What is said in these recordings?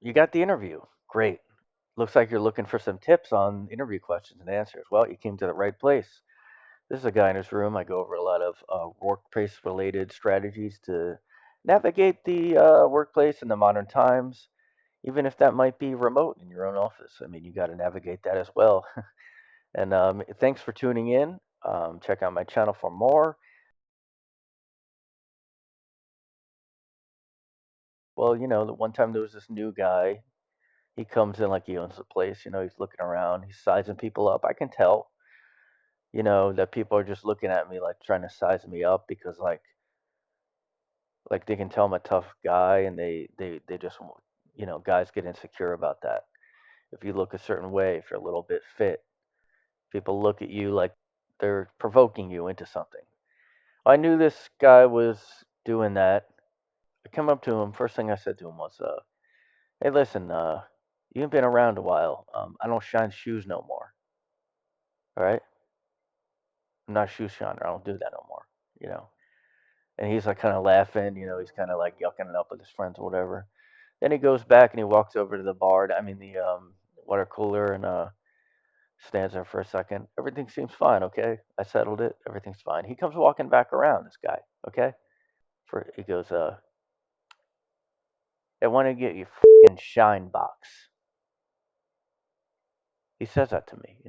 you got the interview. Great. Looks like you're looking for some tips on interview questions and answers. Well, you came to the right place. This is a guy in his room. I go over a lot of workplace related strategies to navigate the workplace in the modern times, even if that might be remote in your own office. I mean, you got to navigate that as well. And thanks for tuning in. Check out my channel for more. Well, the one time there was this new guy. He comes in like he owns the place. He's looking around. He's sizing people up. I can tell, that people are just looking at me like trying to size me up because like they can tell I'm a tough guy and they just guys get insecure about that. If you look a certain way, if you're a little bit fit, people look at you like they're provoking you into something. I knew this guy was doing that. I come up to him. First thing I said to him was, "Hey, listen, you've been around a while. I don't shine shoes no more. All right, I'm not a shoe shiner. I don't do that no more. You know." And he's like kind of laughing. He's kind of like yucking it up with his friends or whatever. Then he goes back and he walks over to the bar. I mean the water cooler and stands there for a second. Everything seems fine. Okay, I settled it. Everything's fine. He comes walking back around. This guy. Okay. He goes, I want to get you fucking shine box. He says that to me.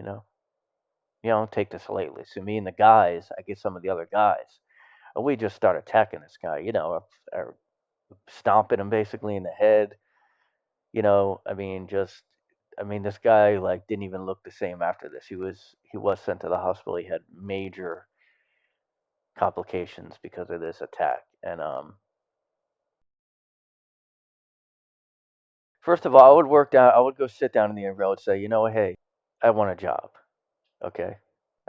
Don't take this lightly. So me and the guys, I get some of the other guys, and we just start attacking this guy. Stomping him basically in the head. This guy like didn't even look the same after this. He was sent to the hospital. He had major complications because of this attack. And first of all, I would go sit down in the interview. I would say, hey, I want a job. Okay.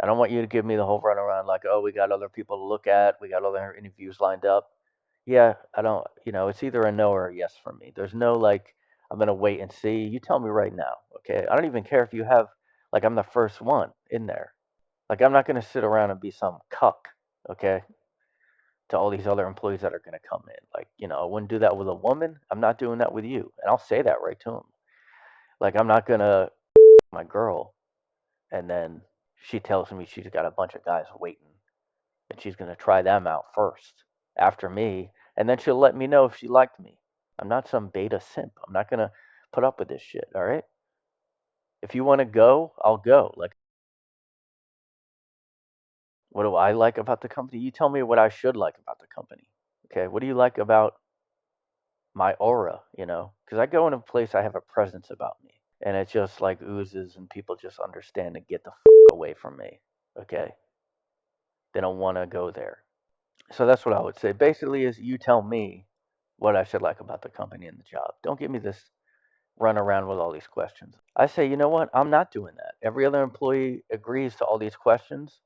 I don't want you to give me the whole runaround like, oh, we got other people to look at. We got other interviews lined up. Yeah, I don't, it's either a no or a yes for me. There's no like, I'm going to wait and see. You tell me right now. Okay. I don't even care if you have, like, I'm the first one in there. Like, I'm not going to sit around and be some cuck. Okay. To all these other employees that are going to come in. Like, I wouldn't do that with a woman. I'm not doing that with you. And I'll say that right to them. Like, I'm not going to my girl and then she tells me she's got a bunch of guys waiting and she's going to try them out first after me, and then she'll let me know if she liked me. I'm not some beta simp. I'm not going to put up with this shit, all right? If you want to go, I'll go. Like, what do I like about the company? You tell me what I should like about the company. Okay, what do you like about my aura, Because I go in a place, I have a presence about me. And it just like oozes, and people just understand and get the away from me. Okay, they don't want to go there. So that's what I would say. Basically, is you tell me what I should like about the company and the job. Don't give me this run around with all these questions. I say, you know what? I'm not doing that. Every other employee agrees to all these questions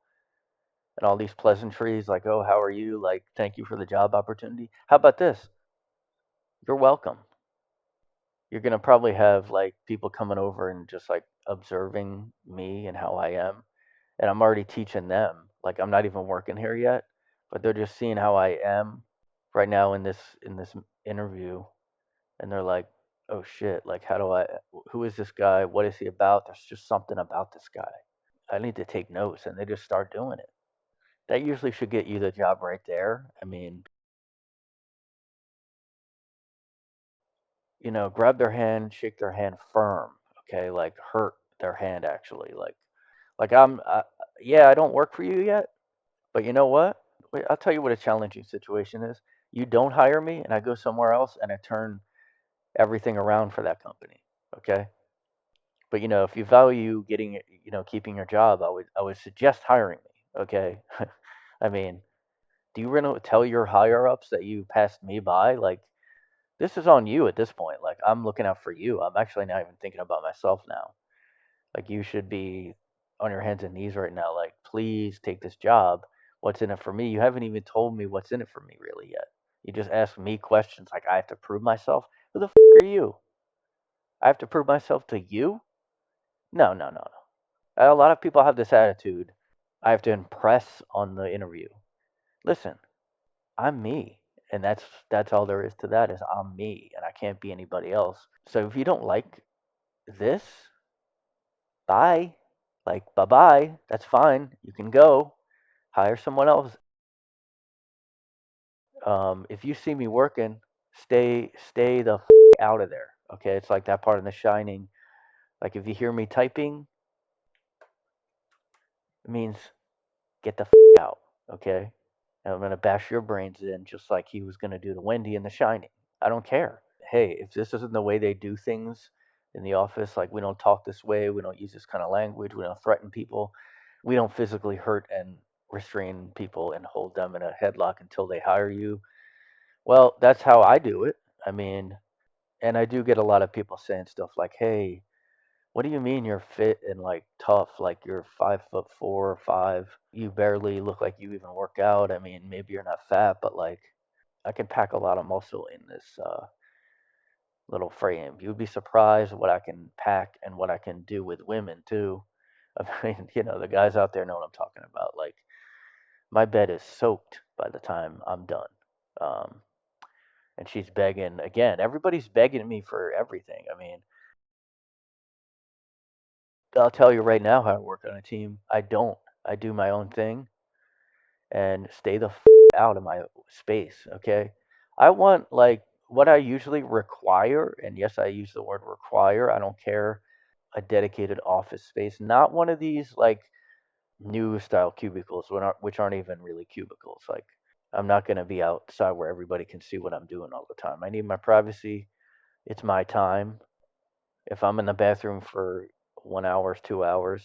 and all these pleasantries like, oh, how are you? Like, thank you for the job opportunity. How about this? You're welcome. You're going to probably have like people coming over and just like observing me and how I am. And I'm already teaching them. Like, I'm not even working here yet, but they're just seeing how I am right now in this interview, and they're like, oh shit, like, who is this guy, what is he about? There's just something about this guy. I need to take notes, and they just start doing it. That usually should get you the job right there. I mean, grab their hand, shake their hand firm. Okay, like hurt their hand actually. Like yeah, I don't work for you yet, but you know what? Wait, I'll tell you what a challenging situation is. You don't hire me, and I go somewhere else, and I turn everything around for that company. Okay. But if you value keeping your job, I would suggest hiring me. Okay. I mean, do you really tell your higher ups that you passed me by? Like, this is on you at this point. Like, I'm looking out for you. I'm actually not even thinking about myself now. Like, you should be on your hands and knees right now. Like, please take this job. What's in it for me? You haven't even told me what's in it for me really yet. You just ask me questions like I have to prove myself. Who the are you? I have to prove myself to you? No, no, no, no. A lot of people have this attitude. I have to impress on the interview. Listen, I'm me, And that's all there is to that, is I'm me and I can't be anybody else. So if you don't like this, bye. Like, bye bye. That's fine. You can go hire someone else. If you see me working, stay the out of there. Okay, it's like that part in The Shining. Like if you hear me typing, it means get the out. Okay, and I'm gonna bash your brains in just like he was gonna do to Wendy in The Shining. I don't care. Hey, if this isn't the way they do things in the office, like we don't talk this way, we don't use this kind of language, we don't threaten people, we don't physically hurt and restrain people and hold them in a headlock until they hire you. Well, that's how I do it. I mean, and I do get a lot of people saying stuff like, "Hey, what do you mean you're fit and like tough? Like you're 5'4" or 5. You barely look like you even work out. I mean, maybe you're not fat, but like I can pack a lot of muscle in this little frame. You would be surprised what I can pack and what I can do with women too. I mean, the guys out there know what I'm talking about. Like my bed is soaked by the time I'm done. Um, and she's begging again. Everybody's begging me for everything. I mean, I'll tell you right now how I work on a team. I don't. I do my own thing and stay the out of my space. Okay. I want like what I usually require, and yes, I use the word require. I don't care. A dedicated office space, not one of these like new style cubicles, which aren't even really cubicles. Like I'm not going to be outside where everybody can see what I'm doing all the time. I need my privacy. It's my time. If I'm in the bathroom for 1 hour, 2 hours,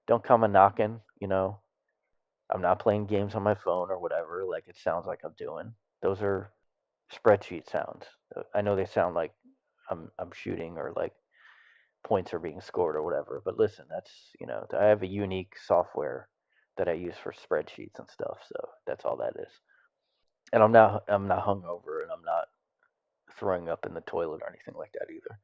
don't come a knocking. I'm not playing games on my phone or whatever, like it sounds like I'm doing. Those are spreadsheet sounds. I know they sound like I'm shooting or like points are being scored or whatever, but listen, I have a unique software that I use for spreadsheets and stuff, so that's all that is. And I'm not hungover and I'm not throwing up in the toilet or anything like that either.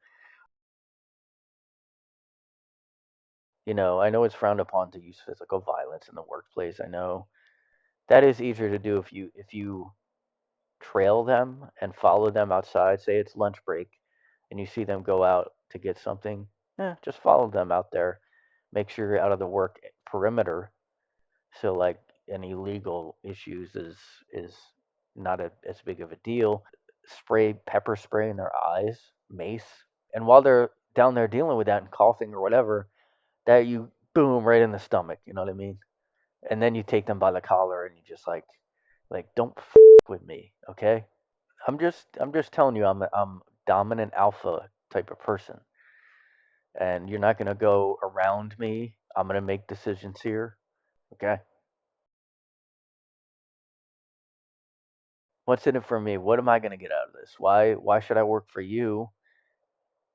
I know it's frowned upon to use physical violence in the workplace. I know that is easier to do if you trail them and follow them outside. Say it's lunch break and you see them go out to get something, just follow them out there. Make sure you're out of the work perimeter. So like any legal issues is not as big of a deal. Spray pepper spray in their eyes, mace, and while they're down there dealing with that and coughing or whatever, that you boom right in the stomach. You know what I mean? And then you take them by the collar and you just like don't with me, okay? I'm just telling you I'm dominant alpha type of person, and you're not gonna go around me. I'm gonna make decisions here, okay? What's in it for me? What am I gonna get out of this? Why should I work for you?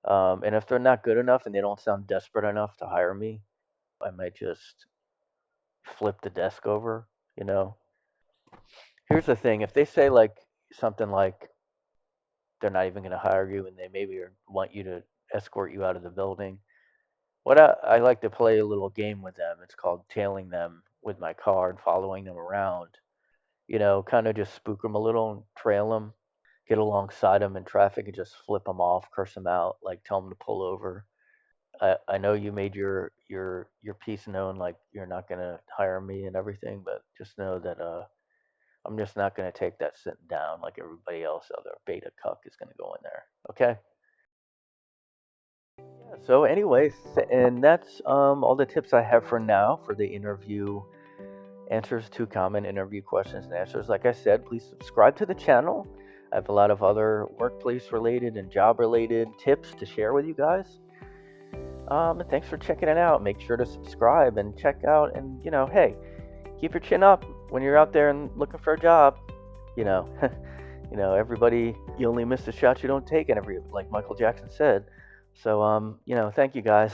And if they're not good enough and they don't sound desperate enough to hire me, I might just flip the desk over. You know. Here's the thing: if they say like something like they're not even gonna hire you and they maybe want you to escort you out of the building. What I like to play a little game with them. It's called tailing them with my car and following them around. Kind of just spook them a little and trail them, get alongside them in traffic and just flip them off, curse them out, like tell them to pull over. I know you made your piece known, like you're not gonna hire me and everything, but just know that I'm just not gonna take that sitting down like everybody else. Other beta cuck is gonna go in there. Okay. Yeah, so anyways, and that's all the tips I have for now for the interview answers to common interview questions and answers. Like I said, please subscribe to the channel. I have a lot of other workplace related and job related tips to share with you guys. And thanks for checking it out. Make sure to subscribe and check out. And hey, keep your chin up when you're out there and looking for a job. You know, everybody, you only miss the shots you don't take, and like Michael Jackson said. So, thank you guys.